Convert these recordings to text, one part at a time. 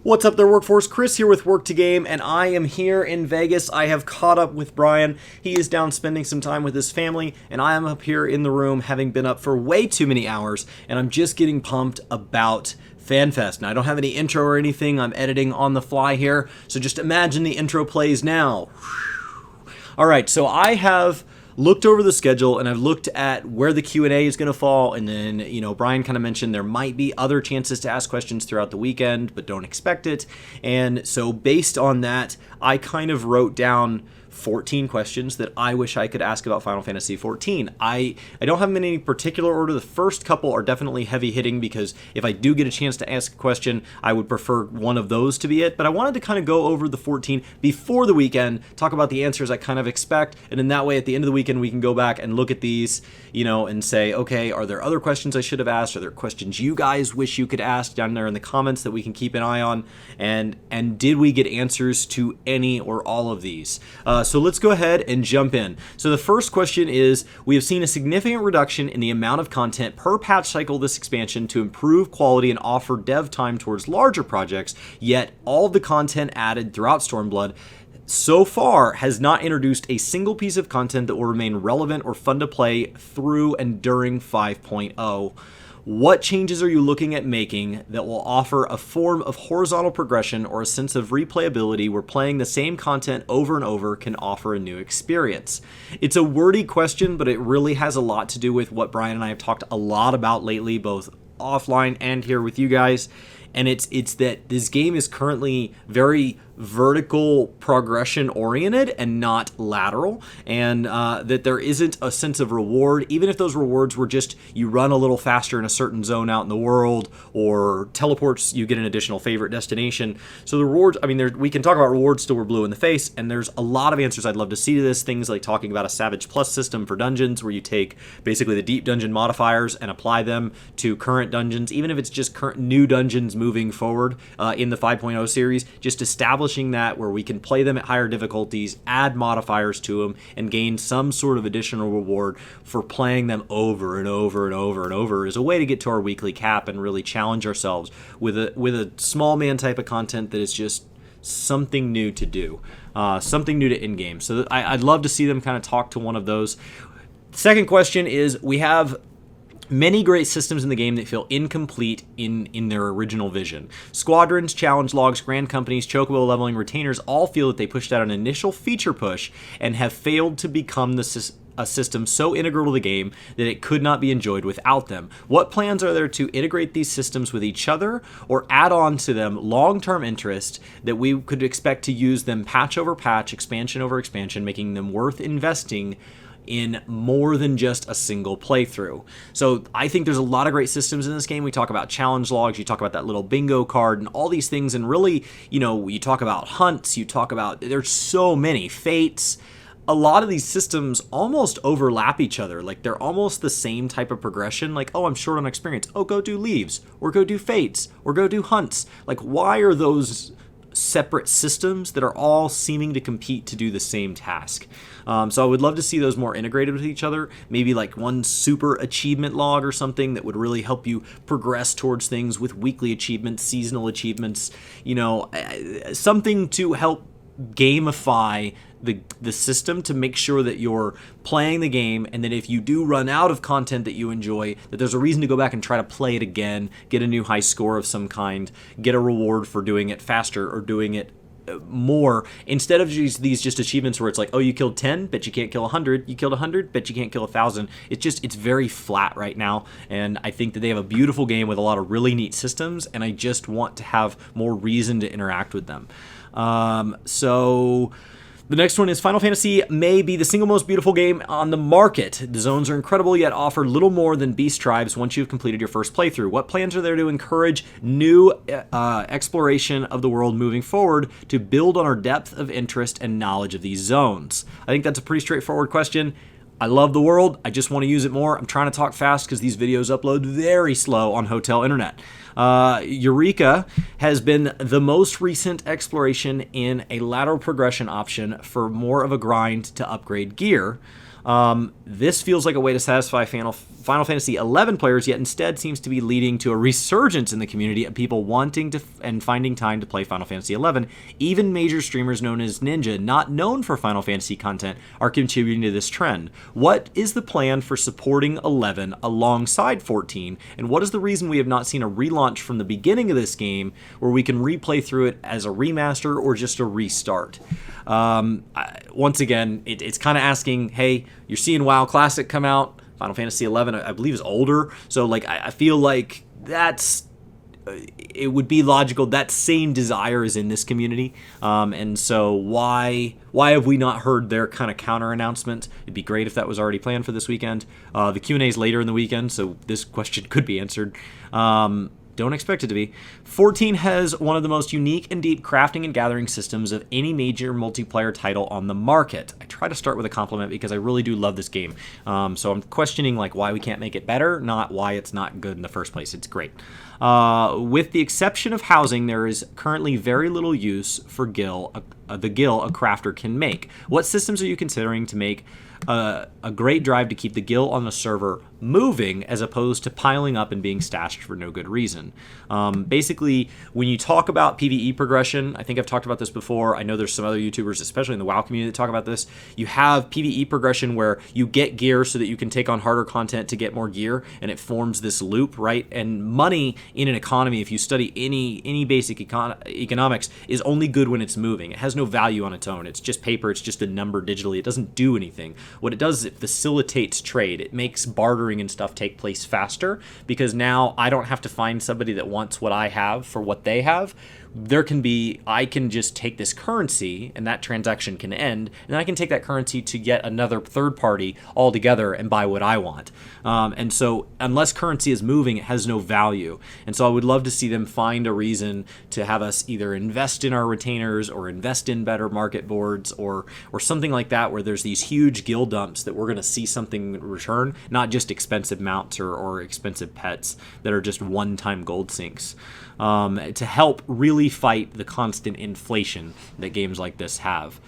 What's up there, Workforce? Chris here with Work To Game, and I am here in Vegas. I have caught up with Brian. He is down spending some time with his family, and I am up here in the room having been up for way too many hours, and I'm just getting pumped about Fanfest. Now, I don't have any intro or anything. I'm editing on the fly here, so just imagine the intro plays now. All right, so I have looked over the schedule and I've looked at where the Q&A is going to fall, and then, Brian kind of mentioned there might be other chances to ask questions throughout the weekend, but don't expect it. And so based on that, I kind of wrote down 14 questions that I wish I could ask about Final Fantasy XIV. I don't have them in any particular order. The first couple are definitely heavy hitting because if I do get a chance to ask a question, I would prefer one of those to be it. But I wanted to kind of go over the 14 before the weekend, talk about the answers I kind of expect, and in that way at the end of the weekend we can go back and look at these, and say, okay, are there other questions I should have asked? Are there questions you guys wish you could ask down there in the comments that we can keep an eye on? And did we get answers to any or all of these? So let's go ahead and jump in. So the first question is, we have seen a significant reduction in the amount of content per patch cycle this expansion to improve quality and offer dev time towards larger projects, yet all of the content added throughout Stormblood so far has not introduced a single piece of content that will remain relevant or fun to play through and during 5.0. What changes are you looking at making that will offer a form of horizontal progression or a sense of replayability where playing the same content over and over can offer a new experience? It's a wordy question, but it really has a lot to do with what Brian and I have talked a lot about lately, both offline and here with you guys. And it's that this game is currently very vertical progression oriented and not lateral, and that there isn't a sense of reward, even if those rewards were just you run a little faster in a certain zone out in the world, or teleports, you get an additional favorite destination. So the rewards, we can talk about rewards till we're blue in the face, and there's a lot of answers I'd love to see to this. Things like talking about a Savage Plus system for dungeons, where you take basically the deep dungeon modifiers and apply them to current dungeons, even if it's just current new dungeons moving forward in the 5.0 series, just establishing that where we can play them at higher difficulties, add modifiers to them, and gain some sort of additional reward for playing them over and over and over and over is a way to get to our weekly cap and really challenge ourselves with a small man type of content that is just something new to do, something new to in-game. So I'd love to see them kind of talk to one of those. Second question is, we have many great systems in the game that feel incomplete in their original vision. Squadrons, challenge logs, grand companies, chocobo leveling, retainers all feel that they pushed out an initial feature push and have failed to become a system so integral to the game that it could not be enjoyed without them. What plans are there to integrate these systems with each other or add on to them long-term interest that we could expect to use them patch over patch, expansion over expansion, making them worth investing in more than just a single playthrough? So I think there's a lot of great systems in this game. We talk about challenge logs, you talk about that little bingo card and all these things, and really, you talk about hunts, you talk about, there's so many fates. A lot of these systems almost overlap each other. Like, they're almost the same type of progression. Like, oh, I'm short on experience. Oh, go do leaves, or go do fates, or go do hunts. Like, why are those separate systems that are all seeming to compete to do the same task? So I would love to see those more integrated with each other. Maybe like one super achievement log or something that would really help you progress towards things with weekly achievements, seasonal achievements, something to help gamify the system to make sure that you're playing the game, and that if you do run out of content that you enjoy, that there's a reason to go back and try to play it again, get a new high score of some kind, get a reward for doing it faster or doing it more, instead of these just achievements where it's like, oh, you killed 10, bet you can't kill 100, you killed 100, bet you can't kill 1,000. It's very flat right now, and I think that they have a beautiful game with a lot of really neat systems, and I just want to have more reason to interact with them. So the next one is, Final Fantasy may be the single most beautiful game on the market. The zones are incredible, yet offer little more than beast tribes once you've completed your first playthrough. What plans are there to encourage new exploration of the world moving forward to build on our depth of interest and knowledge of these zones? I think that's a pretty straightforward question. I love the world. I just want to use it more. I'm trying to talk fast because these videos upload very slow on hotel internet. Eureka has been the most recent exploration in a lateral progression option for more of a grind to upgrade gear. This feels like a way to satisfy Final Fantasy XI players, yet instead seems to be leading to a resurgence in the community of people wanting to and finding time to play Final Fantasy XI. Even major streamers known as Ninja, not known for Final Fantasy content, are contributing to this trend. What is the plan for supporting 11 alongside 14, and what is the reason we have not seen a relaunch from the beginning of this game where we can replay through it as a remaster or just a restart? Once again, it's kind of asking, hey, you're seeing WoW Classic come out, Final Fantasy XI, I believe, is older, so like I feel like it would be logical that same desire is in this community, and so why have we not heard their kind of counter announcement? It'd be great if that was already planned for this weekend. The Q&A is later in the weekend, so this question could be answered. Don't expect it to be. 14 has one of the most unique and deep crafting and gathering systems of any major multiplayer title on the market. I try to start with a compliment because I really do love this game. So I'm questioning like why we can't make it better, not why it's not good in the first place. It's great. With the exception of housing, there is currently very little use for the gil a crafter can make. What systems are you considering to make a great drive to keep the gil on the server moving as opposed to piling up and being stashed for no good reason? Basically, when you talk about PvE progression, I think I've talked about this before. I know there's some other YouTubers, especially in the WoW community, that talk about this. You have PvE progression where you get gear so that you can take on harder content to get more gear, and it forms this loop, right? And money in an economy, if you study any basic economics, is only good when it's moving. It has no value on its own. It's just paper. It's just a number digitally. It doesn't do anything. What it does is it facilitates trade. It makes bartering and stuff take place faster, because now I don't have to find somebody that wants what I have for what they have. I can just take this currency and that transaction can end, and then I can take that currency to yet another third party altogether and buy what I want. And so unless currency is moving, it has no value. And so I would love to see them find a reason to have us either invest in our retainers or invest in better market boards or something like that, where there's these huge guild dumps that we're going to see something return, not just expensive mounts or expensive pets that are just one-time gold sinks, to help really fight the constant inflation that games like this have.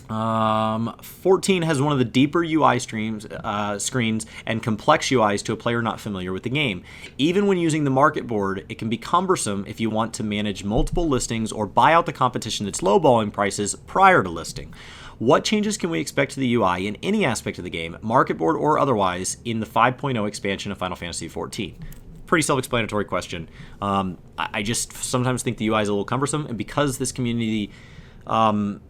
14 has one of the deeper UI screens and complex UIs to a player not familiar with the game. Even when using the market board, it can be cumbersome if you want to manage multiple listings or buy out the competition that's lowballing prices prior to listing. What changes can we expect to the UI in any aspect of the game, market board or otherwise, in the 5.0 expansion of Final Fantasy XIV? Pretty self-explanatory question. I just sometimes think the UI is a little cumbersome, and because this community,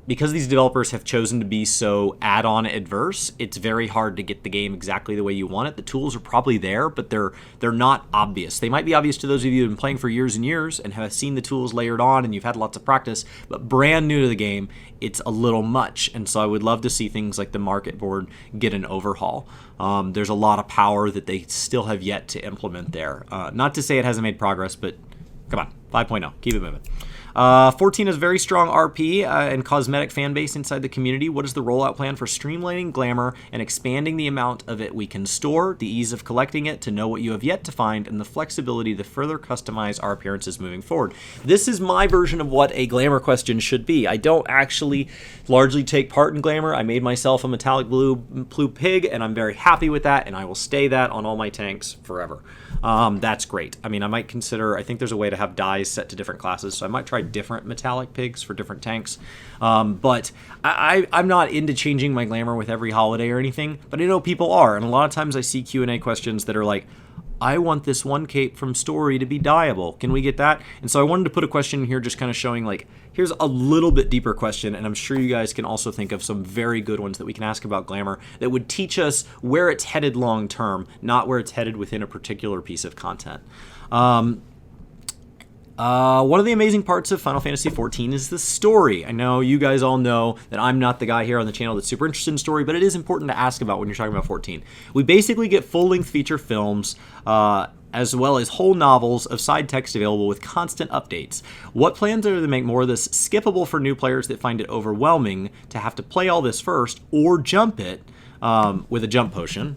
because these developers have chosen to be so add-on adverse, it's very hard to get the game exactly the way you want it. The tools are probably there, but they're not obvious. They might be obvious to those of you who have been playing for years and years and have seen the tools layered on and you've had lots of practice, but brand new to the game, it's a little much. And so I would love to see things like the market board get an overhaul. There's a lot of power that they still have yet to implement there. Not to say it hasn't made progress, but come on, 5.0, keep it moving. 14 has very strong RP and cosmetic fan base inside the community. What is the rollout plan for streamlining glamour and expanding the amount of it we can store, the ease of collecting it to know what you have yet to find, and the flexibility to further customize our appearances moving forward? This is my version of what a glamour question should be. I don't actually largely take part in glamour. I made myself a metallic blue pig, and I'm very happy with that, and I will stay that on all my tanks forever. That's great. I mean, I might consider, I think there's a way to have dyes set to different classes, so I might try different metallic pigs for different tanks. But I'm not into changing my glamour with every holiday or anything, but I know people are, and a lot of times I see Q&A questions that are like, I want this one cape from Story to be dyeable. Can we get that? And so I wanted to put a question in here just kind of showing like, here's a little bit deeper question, and I'm sure you guys can also think of some very good ones that we can ask about glamour that would teach us where it's headed long term, not where it's headed within a particular piece of content. One of the amazing parts of Final Fantasy XIV is the story. I know you guys all know that I'm not the guy here on the channel that's super interested in story, but it is important to ask about when you're talking about 14. We basically get full-length feature films, as well as whole novels of side text available with constant updates. What plans are to make more of this skippable for new players that find it overwhelming to have to play all this first, or jump it with a jump potion?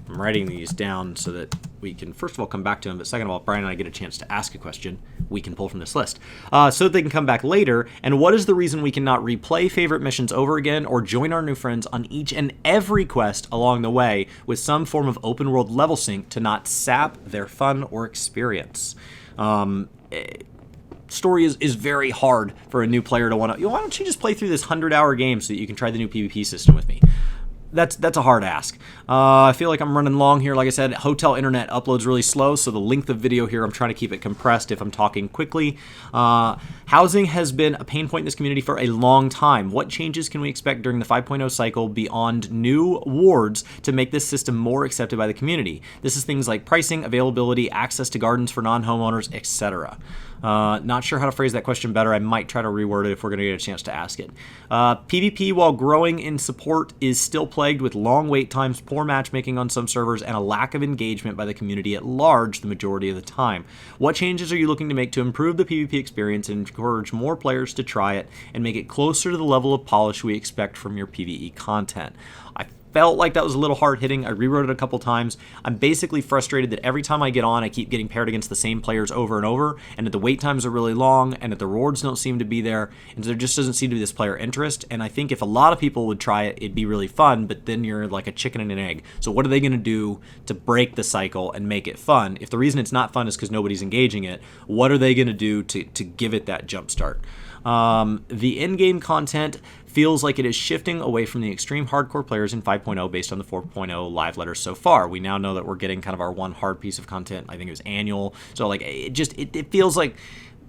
I'm writing these down so that we can first of all come back to him, but second of all, Brian and I get a chance to ask a question we can pull from this list, so that they can come back later. And what is the reason we cannot replay favorite missions over again or join our new friends on each and every quest along the way with some form of open world level sync to not sap their fun or experience? Story is very hard for a new player to want to, why don't you just play through this 100-hour game so that you can try the new PvP system with me? That's a hard ask. I feel like I'm running long here. Like I said, hotel internet uploads really slow, so the length of video here, I'm trying to keep it compressed if I'm talking quickly. Housing has been a pain point in this community for a long time. What changes can we expect during the 5.0 cycle beyond new wards to make this system more accepted by the community? This is things like pricing, availability, access to gardens for non-homeowners, etc. Not sure how to phrase that question better. I might try to reword it if we're going to get a chance to ask it. PvP, while growing in support, is still plagued with long wait times, poor matchmaking on some servers, and a lack of engagement by the community at large the majority of the time. What changes are you looking to make to improve the PvP experience and encourage more players to try it and make it closer to the level of polish we expect from your PvE content? I felt like that was a little hard-hitting. I rewrote it a couple times. I'm basically frustrated that every time I get on, I keep getting paired against the same players over and over, and that the wait times are really long, and that the rewards don't seem to be there, and there just doesn't seem to be this player interest. And I think if a lot of people would try it, it'd be really fun, but then you're like a chicken and an egg. So what are they going to do to break the cycle and make it fun? If the reason it's not fun is because nobody's engaging it, what are they going to do to give it that jump start? The in-game content feels like it is shifting away from the extreme hardcore players in 5.0 based on the 4.0 live letters so far. We now know that we're getting kind of our one hard piece of content. I think it was annual. So like it feels like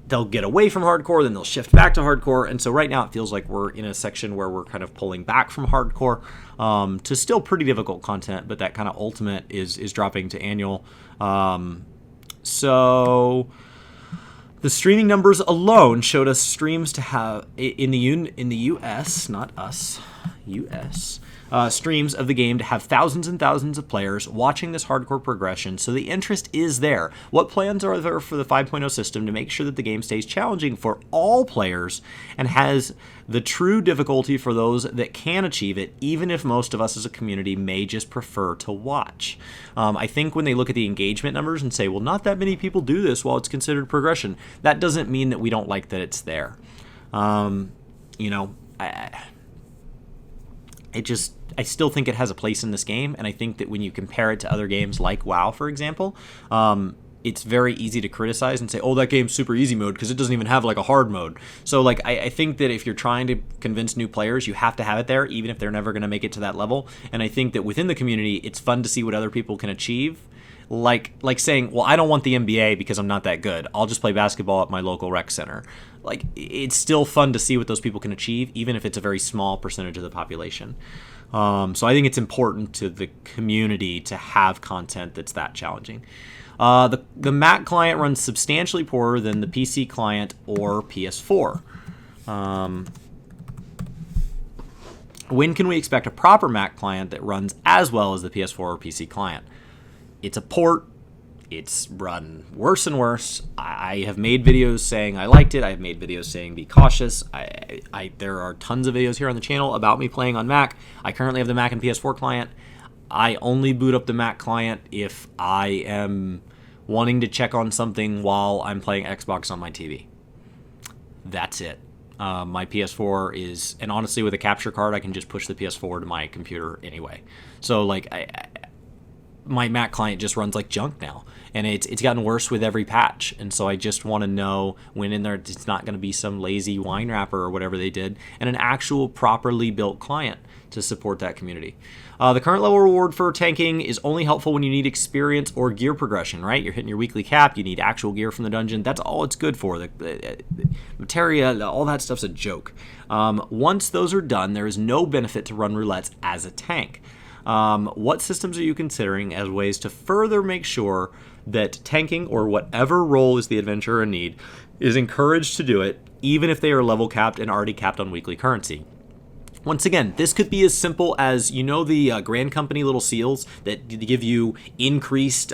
they'll get away from hardcore, then they'll shift back to hardcore. And so right now it feels like we're in a section where we're kind of pulling back from hardcore to still pretty difficult content, but that kind of ultimate is dropping to annual. So the streaming numbers alone showed us streams to have in the U.S., not us, U.S. Streams of the game to have thousands and thousands of players watching this hardcore progression, so the interest is there. What plans are there for the 5.0 system to make sure that the game stays challenging for all players and has the true difficulty for those that can achieve it, even if most of us as a community may just prefer to watch? I think when they look at the engagement numbers and say, well, not that many people do this while it's considered progression, that doesn't mean that we don't like that it's there. I still think it has a place in this game, and I think that when you compare it to other games like WoW, for example, it's very easy to criticize and say, oh, that game's super easy mode because it doesn't even have like a hard mode. So like I think that if you're trying to convince new players, you have to have it there, even if they're never going to make it to that level. And I think that within the community, it's fun to see what other people can achieve. Like saying, well, I don't want the NBA because I'm not that good. I'll just play basketball at my local rec center. Like, it's still fun to see what those people can achieve, even if it's a very small percentage of the population. So I think it's important to the community to have content that's that challenging. The Mac client runs substantially poorer than the PC client or PS4. When can we expect a proper Mac client that runs as well as the PS4 or PC client? It's a port. It's run worse and worse. I have made videos saying I liked it. I have made videos saying be cautious. There are tons of videos here on the channel about me playing on Mac. I currently have the Mac and PS4 client. I only boot up the Mac client if I am wanting to check on something while I'm playing Xbox on my TV. That's it. My PS4 is, and honestly with a capture card, I can just push the PS4 to my computer anyway. So like my Mac client just runs like junk now, and it's gotten worse with every patch. And so I just want to know when in there it's not going to be some lazy wine wrapper or whatever they did, and an actual properly built client to support that community. The current level reward for tanking is only helpful when you need experience or gear progression, right? You're hitting your weekly cap, you need actual gear from the dungeon. That's all it's good for. The materia, all that stuff's a joke. Once those are done, there is no benefit to run roulettes as a tank. What systems are you considering as ways to further make sure that tanking, or whatever role is the adventurer in need, is encouraged to do it, even if they are level capped and already capped on weekly currency? Once again, this could be as simple as, the Grand Company little seals that give you increased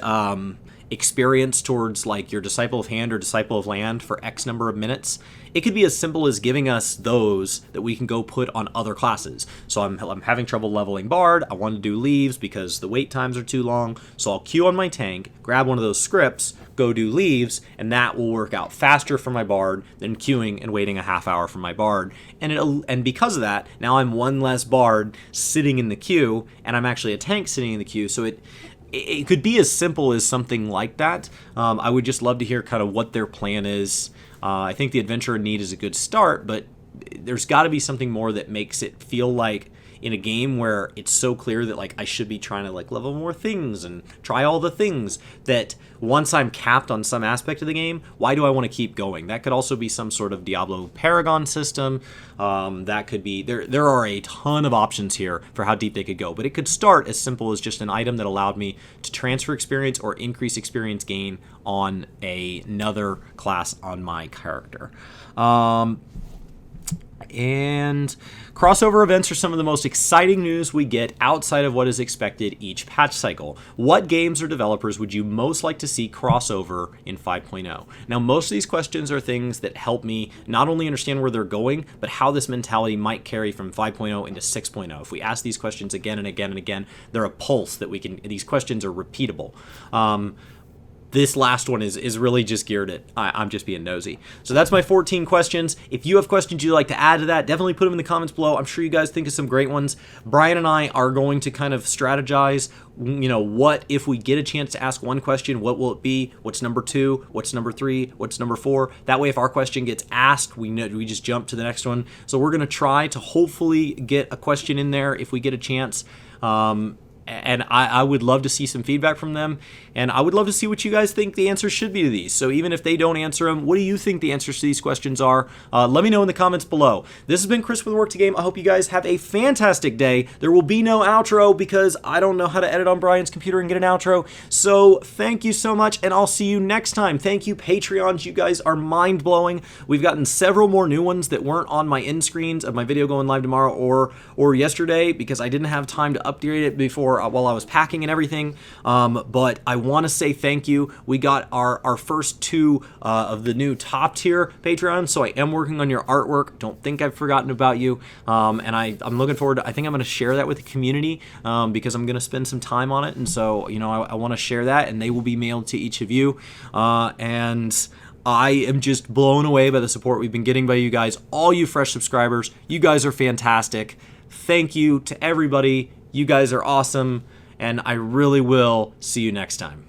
experience towards like your Disciple of Hand or Disciple of Land for X number of minutes, it could be as simple as giving us those that we can go put on other classes. So I'm having trouble leveling Bard. I want to do Leaves because the wait times are too long. So I'll queue on my tank, grab one of those scripts, go do Leaves, and that will work out faster for my Bard than queuing and waiting a half hour for my Bard. And because of that, now I'm one less Bard sitting in the queue, and I'm actually a tank sitting in the queue. So it could be as simple as something like that. I would just love to hear kind of what their plan is. I think the Adventure in Need is a good start, but there's got to be something more that makes it feel like in a game where it's so clear that like I should be trying to like level more things and try all the things, that once I'm capped on some aspect of the game, why do I want to keep going? That could also be some sort of Diablo Paragon system. That could be, there are a ton of options here for how deep they could go, but it could start as simple as just an item that allowed me to transfer experience or increase experience gain on another class on my character. And crossover events are some of the most exciting news we get outside of what is expected each patch cycle. What games or developers would you most like to see crossover in 5.0? Now, most of these questions are things that help me not only understand where they're going, but how this mentality might carry from 5.0 into 6.0. If we ask these questions again and again and again, they're a pulse that we can, these questions are repeatable. This last one is really just geared at, I'm just being nosy. So that's my 14 questions. If you have questions you'd like to add to that, definitely put them in the comments below. I'm sure you guys think of some great ones. Brian and I are going to kind of strategize, what if we get a chance to ask one question, what will it be? What's number 2? What's number 3? What's number 4? That way, if our question gets asked, we just jump to the next one. So we're going to try to hopefully get a question in there if we get a chance. And I would love to see some feedback from them, and I would love to see what you guys think the answers should be to these. So even if they don't answer them, what do you think the answers to these questions are? Let me know in the comments below. This has been Chris with Work To Game. I hope you guys have a fantastic day. There will be no outro because I don't know how to edit on Brian's computer and get an outro. So thank you so much, and I'll see you next time. Thank you, Patreons. You guys are mind-blowing. We've gotten several more new ones that weren't on my end screens of my video going live tomorrow or yesterday because I didn't have time to update it before while I was packing and everything, but I want to say thank you. We got our first 2 of the new top tier Patreons, so I am working on your artwork. Don't think I've forgotten about you, and I'm looking forward to, I think I'm going to share that with the community because I'm going to spend some time on it, and so I want to share that, and they will be mailed to each of you, and I am just blown away by the support we've been getting by you guys, all you fresh subscribers. You guys are fantastic. Thank you to everybody. You guys are awesome, and I really will see you next time.